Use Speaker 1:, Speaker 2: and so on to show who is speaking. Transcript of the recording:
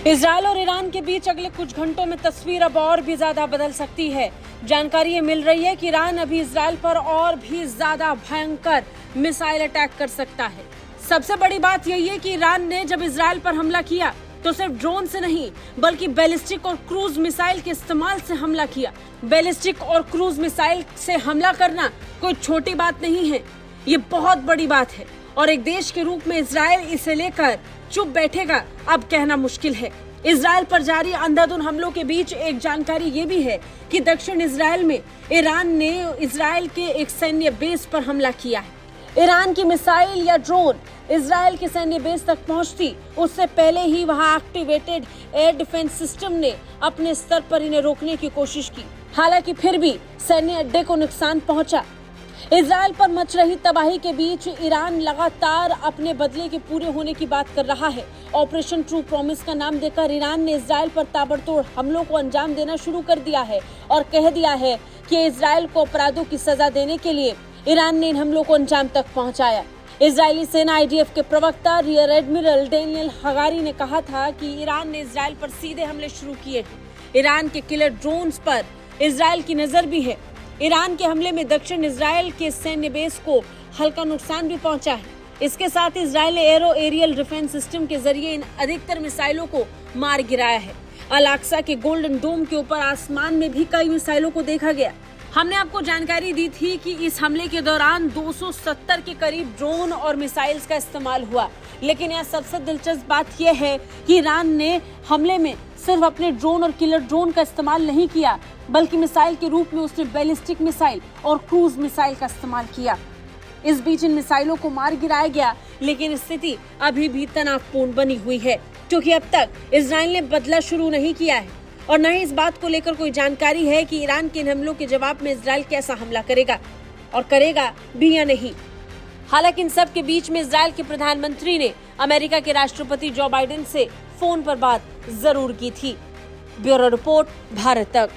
Speaker 1: Israel और Iran के बीच अगले कुछ घंटों में तस्वीर अब और भी ज्यादा बदल सकती है। जानकारी ये मिल रही है कि ईरान अभी इजरायल पर और भी ज्यादा भयंकर मिसाइल अटैक कर सकता है। सबसे बड़ी बात यही है कि ईरान ने जब इजरायल पर हमला किया तो सिर्फ ड्रोन से नहीं बल्कि बैलिस्टिक और क्रूज मिसाइल के इस्तेमाल से हमला किया। बैलिस्टिक और क्रूज मिसाइल से हमला करना कोई छोटी बात नहीं है, ये बहुत बड़ी बात है और एक देश के रूप में इजरायल इसे लेकर चुप बैठेगा अब कहना मुश्किल है। इजरायल पर जारी अंधाधुन हमलों के बीच एक जानकारी ये भी है कि दक्षिण इजरायल में ईरान ने इजरायल के एक सैन्य बेस पर हमला किया है। ईरान की मिसाइल या ड्रोन इजरायल के सैन्य बेस तक पहुंचती उससे पहले ही वहां एक्टिवेटेड एयर डिफेंस सिस्टम ने अपने स्तर पर इन्हें रोकने की कोशिश की। हालांकि फिर भी सैन्य अड्डे को नुकसान पहुंचा। इजरायल पर मच रही तबाही के बीच ईरान लगातार अपने बदले के पूरे होने की बात कर रहा है। ऑपरेशन ट्रू प्रॉमिस का नाम देकर ईरान ने इजरायल पर ताबड़तोड़ हमलों को अंजाम देना शुरू कर दिया है और कह दिया है कि इजरायल को अपराधों की सजा देने के लिए ईरान ने इन हमलों को अंजाम तक पहुंचाया। इजरायली सेना आईडीएफ के प्रवक्ता रियर एडमिरल डेनियल हगारी ने कहा था कि ईरान ने इजरायल पर सीधे हमले शुरू किए हैं। ईरान के किलर ड्रोन्स पर इजरायल की नजर भी है। ईरान के हमले में दक्षिण इजरायल के सैन्य बेस को हल्का नुकसान भी पहुंचा है। इसके साथ इजरायल ने एरो एरियल डिफेंस सिस्टम के जरिए इन अधिकतर मिसाइलों को मार गिराया है। अल-अक्सा के गोल्डन डोम के ऊपर आसमान में भी कई मिसाइलों को देखा गया। हमने आपको जानकारी दी थी कि इस हमले के दौरान 270 के करीब ड्रोन और मिसाइल्स का इस्तेमाल हुआ, लेकिन यहाँ सबसे दिलचस्प बात यह है कि ईरान ने हमले में सिर्फ अपने ड्रोन और किलर ड्रोन का इस्तेमाल नहीं किया बल्कि मिसाइल के रूप में उसने बैलिस्टिक मिसाइल और क्रूज मिसाइल का इस्तेमाल किया। इस बीच इन मिसाइलों को मार गिराया गया, लेकिन स्थिति अभी भी तनावपूर्ण बनी हुई है क्योंकि अब तक इजरायल ने बदला शुरू नहीं किया है और न ही इस बात को लेकर कोई जानकारी है कि ईरान के इन हमलों के जवाब में इजरायल कैसा हमला करेगा और करेगा भी या नहीं। हालांकि इन सब के बीच में इजरायल के प्रधानमंत्री ने अमेरिका के राष्ट्रपति जो बाइडेन से फोन पर बात जरूर की थी। ब्यूरो रिपोर्ट, भारत तक।